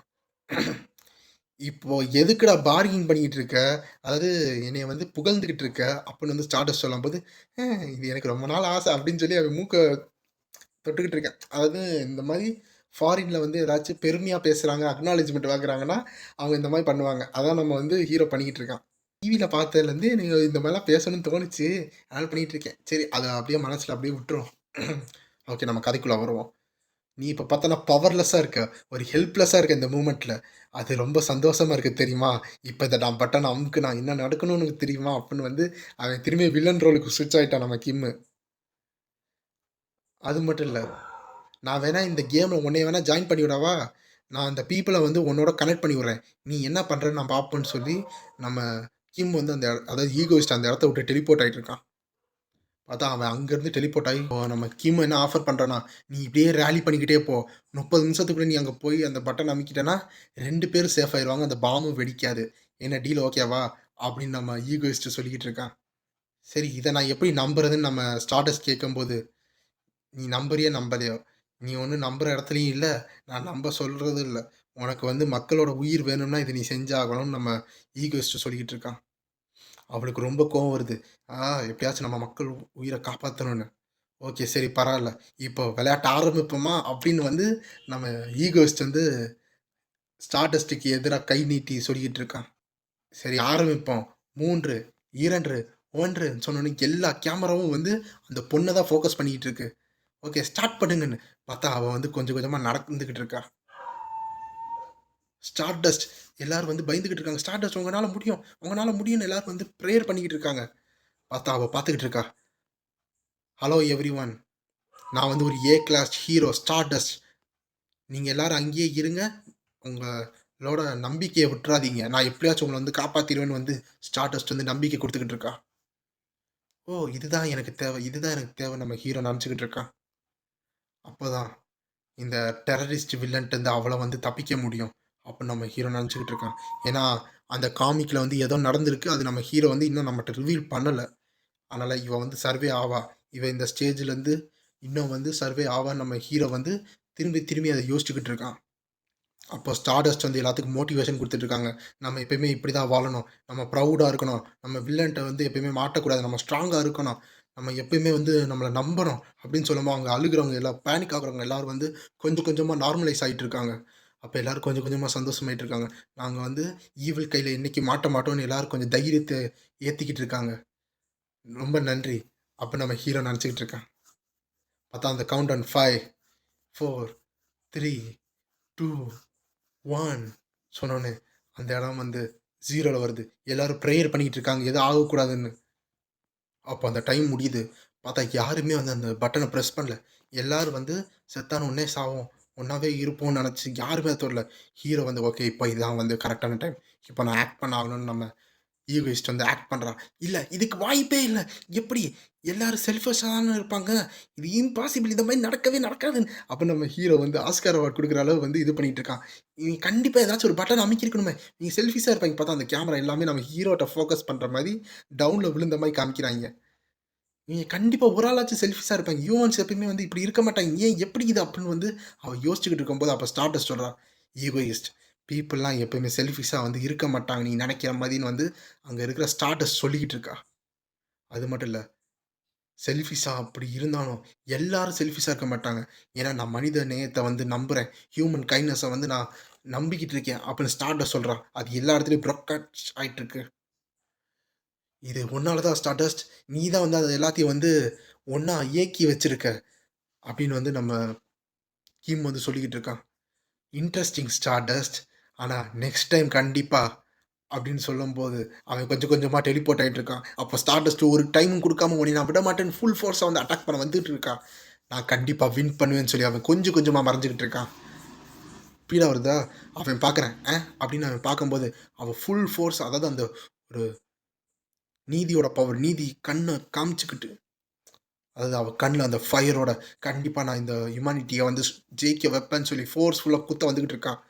இப்போ எதுக்குடா பார்கின் பண்ணிக்கிட்டு இருக்க? அதாவது என்னைய வந்து புகழ்ந்துகிட்டு இருக்க? அப்புட்ன்னு வந்து ஸ்டார்டஸ்ட் சொல்லும்போது, இது எனக்கு ரொம்ப நாள் ஆசை" அப்படின்னு சொல்லி அவன் மூக்க தொட்டுக்கிட்டு இருக்கேன். அதாவது இந்த மாரி ஃபாரின்ல வந்து ஏதாச்சும் பெருமையா பேசுறாங்க, அக்னாலெட்ஜ்மென்ட் வாங்குறாங்கன்னா, அவங்க இந்த மாரி பண்ணுவாங்க. அதான் நம்ம வந்து ஹீரோ பண்ணிக்கிட்டு இருக்கான். டிவில பார்த்ததுலேருந்து எனக்கு இந்த மாரிலாம் பேசணும்னு தோணுச்சு. அதனால பண்ணிட்டு இருக்கேன். சரி அத அப்படியே மனசுல அப்படியே விட்டுருவோம். ஓகே நம்ம கதைக்குள்ள வருவோம். நீ இப்ப பார்த்தன்னா பவர்லெஸ்ஸா இருக்க. ஒரு ஹெல்ப்லெஸ்ஸா இருக்க இந்த மூமெண்ட்ல. அது ரொம்ப சந்தோஷமா இருக்கு தெரியுமா? இப்ப இத நான் பட்டன அமுக்குனா என்ன நடக்கணும்னு உனக்கு தெரியுமா? அப்டின்னு வந்து அவன் திரும்பி வில்லன் ரோலுக்கு ஸ்விட்ச் ஆயிட்டான் நம்ம கிம்மு. அது மட்டும் இல்ல. நான் வேணா இந்த கேம்ல உன்னைய வேணா ஜாயின் பண்ணி விடவா? நான் அந்த பீப்பிள வந்து உன்னோட கனெக்ட் பண்ணி விடுறேன். நீ என்ன பண்றன்னு நான் பார்ப்பேன்னு சொல்லி, நம்ம கிம் வந்து அந்த அதாவது ஈகோயிஸ்ட் அந்த இடத்த விட்டு டெலிபோர்ட் ஆயிட்டு இருக்கான். பார்த்தா அவன் அங்கருந்து டெலிபோர்ட் ஆயி இப்போ நம்ம கிம் என்ன ஆஃபர் பண்றான்னா, "நீ இப்படியே ராலி பண்ணிக்கிட்டே போ. 30 நிமிஷத்துக்குள்ள நீ அங்க போய் அந்த பட்டன் அமுக்கிட்டன்னா, 2 பேரும் சேஃப் ஆயிருவாங்க. அந்த பாம்பும் வெடிக்காது. என்ன டீல் ஓகேவா?" அப்படின்னு நம்ம ஈகோயிஸ்ட் சொல்லிக்கிட்டு இருக்கான். சரி இத நான் எப்படி நம்புறதுன்னு நம்ம ஸ்டார்டஸ்ட் கேட்கும்போது, "நீ நம்புறியோ நம்பலையோ, நீ ஒண்ணும் நம்புற இடத்துலயும் இல்ல, நான் நம்ப சொல்றதும் இல்ல. உனக்கு வந்து மக்களோட உயிர் வேணும்னா இத நீ செஞ்சாகணும்னு" நம்ம ஈகோயிஸ்ட் சொல்லிக்கிட்டு இருக்கான். அவளுக்கு ரொம்ப கோவம் வருது. எப்படியாச்சும் நம்ம மக்கள் உயிர காப்பாத்தணும்னு. ஓகே. சரி பரவால்ல. இப்போ விளையாட்ட ஆரம்பிப்போமா? அப்படின்னு வந்து நம்ம ஈகோயிஸ்ட் வந்து ஸ்டார்டஸ்ட்டுக்கு எதிரா கை நீட்டி சொல்லிக்கிட்டு இருக்கான். சரி ஆரம்பிப்போம். 3, 2, 1 சொன்னோனே எல்லா கேமராவும் வந்து அந்த பொண்ண தான் ஃபோக்கஸ் பண்ணிக்கிட்டு இருக்கு. ஓகே ஸ்டார்ட் பண்ணுங்கன்னு. பார்த்தா அவ வந்து கொஞ்சம் கொஞ்சமா நடந்துகிட்டு இருக்கா. ஸ்டார்டஸ்ட் எல்லாரும் வந்து பயந்துகிட்டு இருக்காங்க. ஸ்டார்டஸ்ட் உங்கனால முடியும். உங்கனால முடியும்னு எல்லாரும் வந்து பிரேயர் பண்ணிக்கிட்டு இருக்காங்க. பார்த்தா அவ பார்த்துக்கிட்டு இருக்கா. Hello everyone. நான் வந்து ஒரு ஏ கிளாஸ் ஹீரோ ஸ்டார்டஸ்ட். நீங்க எல்லாரும் அங்கேயே இருங்க. உங்களோட நம்பிக்கைய விட்றாதீங்க. நான் எப்படியாச்சும் உங்கள வந்து காப்பாத்திருவேன்னு வந்து ஸ்டார்டஸ்ட் வந்து நம்பிக்கை குடுத்துக்கிட்டு இருக்கா. ஓ! இதுதான் எனக்கு தேவை. இதுதான் எனக்கு தேவை நம்ம ஹீரோ நெனச்சுக்கிட்டு இருக்கான். அப்பதான் இந்த டெரரிஸ்ட் வில்லன்ட்டருந்து அவள வந்து தப்பிக்க முடியும். அப்டின்னு நம்ம ஹீரோ நெனச்சுக்கிட்டு இருக்கான். ஏன்னா, அந்த காமிக்ல வந்து ஏதோ நடந்திருக்கு. அது நம்ம ஹீரோ வந்து இன்னும் நம்மட்ட ரிவீல் பண்ணல. அதனால இவ வந்து சர்வே ஆவா. இவ இந்த ஸ்டேஜ்லருந்து இன்னும் வந்து சர்வே ஆவான்னு நம்ம ஹீரோ வந்து திரும்பி திரும்பி அத யோசிச்சுக்கிட்டு இருக்கான். அப்போ ஸ்டார்டஸ்ட் வந்து எல்லாத்துக்கும் மோட்டிவேஷன் குடுத்துட்டு இருக்காங்க. நம்ம எப்பயுமே இப்படிதான் வாழணும். நம்ம ப்ரவுடா இருக்கணும். நம்ம வில்லன்ட்ட வந்து எப்பயுமே மாட்டக்கூடாது. நம்ம ஸ்ட்ராங்கா இருக்கணும். நம்ம எப்பயுமே வந்து நம்மள நம்பணும். அப்படின்னு சொல்லும்போது அங்க அழுகுறவங்க எல்லாம் பேனிக் ஆகுறவங்க எல்லாரும் வந்து கொஞ்சம் கொஞ்சமா நார்மலைஸ் ஆயிட்டு இருக்காங்க. அப்ப எல்லாரும் கொஞ்சம் கொஞ்சமா சந்தோஷமாயிட்டு இருக்காங்க. நாங்க வந்து ஈவில் கையில என்னைக்கு மாட்ட மாட்டோம்னு எல்லாரும் கொஞ்சம் தைரியத்த ஏத்திக்கிட்டு இருக்காங்க. ரொம்ப நன்றி. அப்ப நம்ம ஹீரோ நெனச்சுக்கிட்டு இருக்கான். பார்த்தா அந்த கவுண்ட் டவுன் 5, 4, 3, 2, 1 சொன்னோனே, அந்த இடம் வந்து 0ல வருது. எல்லாரும் பிரேயர் பண்ணிக்கிட்டு இருக்காங்க. எதுவும் ஆகக்கூடாதுன்னு. அப்போ அந்த டைம் முடியுது. பார்த்தா யாருமே வந்து அந்த பட்டன பிரஸ் பண்ணல. எல்லாரும் வந்து செத்தான உடனே சாவோம். ஒண்ணாவே இருப்போம்னு நெனச்சு யாருமே அத தொடல. ஹீரோ வந்து ஓகே இப்ப இதான் வந்து கரெக்ட்டான டைம். இப்ப நான் ஆக்ட் பண்ண ஆகணும்னு நம்ம ஈகோயிஸ்ட் வந்து ஆக்ட் பண்றான். இல்ல இதுக்கு வாய்ப்பே இல்ல. எப்படி? எல்லாரும் செல்ஃபிஷா தான இருப்பாங்க. இது இம்பாசிபிள். இந்த மாரி நடக்கவே நடக்காதுன்னு. அப்ப நம்ம ஹீரோ வந்து ஆஸ்கார் அவார்ட் குடுக்குற அளவு வந்து இது பண்ணிட்டு இருக்கான். இவன் கண்டிப்பா ஏதாச்சும் ஒரு பட்டன் அமுக்கியிருக்கணுமே. இவங்க செல்ஃபிஷா இருப்பாய்ங்க. பார்த்தா அந்த கேமரா எல்லாமே நம்ம ஹீரோட்ட ஃபோக்கஸ் பண்ற மாரி டவுன்ல விழுந்த மாரி காமிக்கிறாய்ங்க. இவங்க கண்டிப்பா ஒரு ஆளாச்சும் செல்ஃபிஷா இருப்பாங்க. ஹியூமன்ஸ் எப்பயுமே வந்து இப்படி இருக்க மாட்டாங்க. ஏன் எப்படி இது? அப்படின்னு வந்து அவ யோசிச்சுக்கிட்டு இருக்கும்போது அப்ப ஸ்டார்டஸ்ட் சொல்றா. ஈகோயிஸ்ட். பீப்பிள்லாம் எப்பயுமே செல்ஃபிஷா வந்து இருக்க மாட்டாங்க. நீ நெனைக்கிற மாரின்னு வந்து அங்க இருக்கிற ஸ்டார்டஸ்ட் சொல்லிக்கிட்டு இருக்கா. அது மட்டும் இல்ல. செல்ஃபிஷா அப்படி இருந்தாலும், எல்லாரும் செல்ஃபிஷா இருக்க மாட்டாங்க. ஏன்னா, நான் மனித நேயத்த வந்து நம்புறேன். ஹியூமன் கைண்ட்னஸ வந்து நான் நம்பிக்கிட்டு இருக்கேன். அப்படின்னு ஸ்டார்டஸ்ட் சொல்றா. அது எல்லா இடத்துலயும் ப்ராட்காஸ்ட் ஆயிட்டுருக்கு. இது உன்னால தான் ஸ்டார்டஸ்ட். நீ தான் வந்து அது எல்லாத்தையும் வந்து ஒண்ணா இயக்கி வச்சிருக்க. அப்படின்னு வந்து நம்ம கிம் வந்து சொல்லிக்கிட்டு இருக்கான். Interesting Stardust. ஆனா, நெக்ஸ்ட் டைம் கண்டிப்பா அப்படின்னு சொல்லும்போது, அவன் கொஞ்சம் கொஞ்சமா டெலிபோர்ட் ஆயிட்டு இருக்கான். அப்போ ஸ்டார்டஸ்ட் ஒரு டைமும் குடுக்காம உன்னைய நான் விட மாட்டேன்னு ஃபுல் ஃபோர்ஸா வந்து அட்டாக் பண்ண வந்துட்டு இருக்கான். நான் கண்டிப்பா வின் பண்ணுவேன்னு சொல்லி அவன் கொஞ்சம் கொஞ்சமா மறைஞ்சுகிட்டு இருக்கான். ஃபீலா வருதா? அவன் பார்க்குறான். அப்படின்னு அவன் பார்க்கும்போது, அவன் ஃபுல் ஃபோர்ஸ் அதாவது அந்த ஒரு நீதியோட பவர், நீதி கண்ண காமிச்சுக்கிட்டு, அதாவது அவ கண்ல அந்த ஃபயரோட கண்டிப்பா நான் இந்த ஹியூமானிட்டிய வந்து ஜெயிக்க வைப்பேன்னு சொல்லி ஃபோர்ஸ்ஃபுல்லா குத்த வந்துகிட்டு இருக்கான்.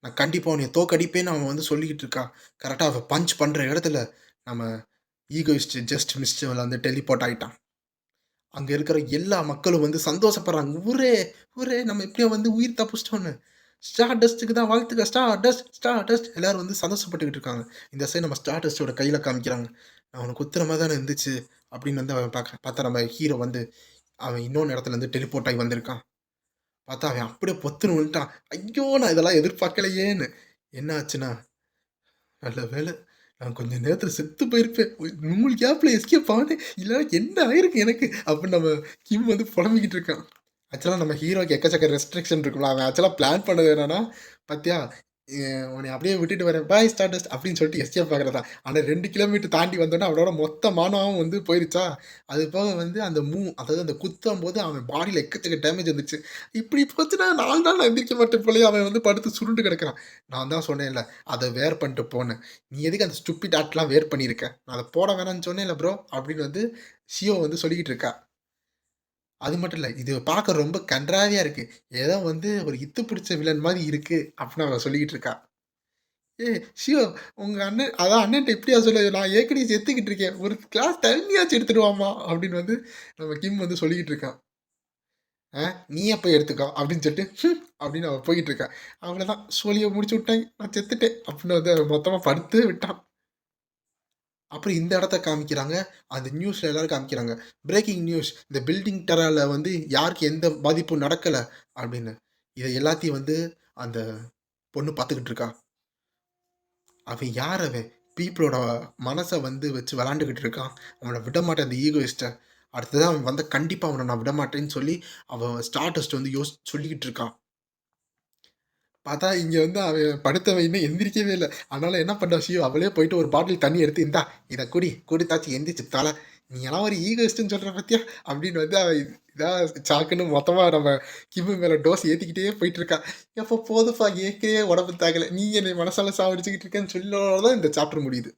நான் கண்டிப்பா உன்னைய தோற்கடிப்பேன்னு அவன் வந்து சொல்லிக்கிட்டு இருக்கான். கரெக்ட்டா அவ பஞ்ச் பண்ற இடத்துல நம்ம ஈகோயிஸ்ட் ஜஸ்ட் மிஸ்ட்ல வந்து டெலிபோர்ட் ஆயிட்டான். அங்க இருக்கிற எல்லா மக்களும் வந்து சந்தோஷப்படுறாங்க. "ஹூரே! ஹூரே! நம்ம எப்படியோ வந்து உயிர் தப்பிச்சிட்டோம்ன்னு. ஸ்டார் டஸ்ட்டுக்கு தான் வாழ்த்துக்கள். ஸ்டார் டஸ்ட், ஸ்டார் டஸ்ட்" எல்லாரும் வந்து சந்தோஷப்பட்டுக்கிட்டு இருக்காங்க. இந்த சைடு நம்ம ஸ்டார் டஸ்ட்டோட கையில காமிக்கிறாங்க. "நான் உனக்கு குத்துற மாரி தானே இருந்துச்சு" அப்படின்னு வந்து அவன் பார்க்குறான். பார்த்தா நம்ம ஹீரோ வந்து அவன் இன்னொன்னு இடத்துல இருந்து டெலிபோர்ட் ஆகி வந்திருக்கான். பார்த்தா அவன் அப்படியே பொத்துன்னு விழுந்துட்டான். ஐயோ! நான் இதெல்லாம் எதிர்பார்க்கலையேன்னு. என்ன ஆச்சுன்னா, நல்ல வேள நான் கொஞ்ச நேரத்துல செத்து போயிருப்பேன். ஒரு நூல் கேப்ல எஸ்கேப் ஆனேன். இல்லன்னா என்ன ஆயிருக்கு எனக்கு? அப்படின்னு நம்ம கிம் வந்து புலம்பிக்கிட்டு இருக்கான். ஆக்சுவலா நம்ம ஹீரோக்கு எக்கச்சக்க ரெஸ்ட்ரிக்ஷன் இருக்கும்ல. அவன் ஆக்சுவலா பிளான் பண்ணது என்னன்னா, "பாத்தியா, உன்னைய அப்படியே விட்டுட்டு வரேன். பாய் ஸ்டார்டஸ்ட்" அப்படின்னு சொல்லிட்டு எஸ்கேப் ஆகுறது தான். ஆனா 2 கிலோமீட்டர் தாண்டி வந்தோனே அவனோட மொத்த மானமும் வந்து போயிருச்சா, அது போக வந்து அந்த அதாவது அந்த குத்தம்போது அவன் பாடியில எக்கச்சக்க டேமேஜ் வந்துருச்சு. இப்படி போச்சுன்னா 4 நாள் நான் எந்திரிக்க மாட்டேன் போலயே, அவன் வந்து படுத்து சுருண்டு கிடக்குறான். நான் தான் சொன்னேன்ல, "அத வேர் பண்ணிட்டு போன்னு. நீ எதுக்கு அந்த ஸ்டூபிட் ஹேட்லாம் வேர் பண்ணியிருக்க? நான் அத போட வேணாம்னு சொன்னேன்ல ப்ரோ" அப்படின்னு வந்து ஷியோ வந்து சொல்லிக்கிட்டு இருக்கா. அது மட்டும் இல்ல. இது பார்க்க ரொம்ப கண்றாவியா இருக்கு. ஏதோ வந்து ஒரு இத்து பிடிச்ச வில்லன் மாரி இருக்கு அப்படின்னு அவ சொல்லிக்கிட்டு இருக்கா. ஏய் ஷியோ, உங்க அண்ணன் அதான் அண்ணன்ட்ட இப்படியா சொல்லுவ? நான் ஏற்கனவே செத்துக்கிட்டு இருக்கேன். ஒரு கிளாஸ் தண்ணியாச்சும் எடுத்துட்டு வாம்மா அப்படின்னு வந்து நம்ம கிம் வந்து சொல்லிக்கிட்டு இருக்கான். நீயே போய் எடுத்துக்கோ அப்படின்னு சொல்லிட்டு, அப்படின்னு அவ போயிட்டு இருக்கா. அவ்வளோதான் சோலிய முடிச்சு விட்டாய்ங்க. நான் செத்துட்டேன் அப்படின்னு வந்து அவன் மொத்தமா படுத்து விட்டான். அப்புறம் இந்த இடத்த காமிக்கிறாங்க. அந்த நியூஸ்ல எல்லாரும் காமிக்கிறாங்க. Breaking news. இந்த பில்டிங் டெரர்ல வந்து யாருக்கு எந்த பாதிப்பும் நடக்கல அப்படின்னு. இத எல்லாத்தையும் வந்து அந்த பொண்ணு பார்த்துக்கிட்டு இருக்கா. அவன் யார் அவன்? பீப்பிளோட மனச வந்து வச்சு விளையாண்டுகிட்டு இருக்கான். அவன விடமாட்டேன் அந்த ஈகோயிஸ்ட்ட. அடுத்ததா அவன் வந்தா கண்டிப்பா அவன நான் விடமாட்டேன்னு சொல்லி, அவன் ஸ்டார்டஸ்ட் வந்து சொல்லிக்கிட்டு இருக்கான். பார்த்தா இங்க வந்து அவன் படுத்தவன் இன்னும் எந்திரிக்கவே இல்ல. அதனால என்ன பண்ணா ஷியு, அவளே போயிட்டு ஒரு பாட்டில் தண்ணி எடுத்து, "இந்தா இத குடி. குடித்தாச்சு எந்திரிச்சு தொல. நீ எல்லாம் ஒரு ஈகோயிஸ்ட்ன்னு சொல்ற பாத்தியா?" அப்படின்னு வந்து அவ இதா சாக்குன்னு மொத்தமா நம்ம கிம்மு மேல டோஸ் ஏத்திக்கிட்டே போயிட்டு இருக்கா. "எப்பா போதும்ப்பா ஏற்கனவே உடம்பு தாங்கல. நீ என்னைய மனசால சாவடிச்சுக்கிட்டு இருக்கேன்னு" சொல்லோட தான் இந்த சாப்டர் முடியுது.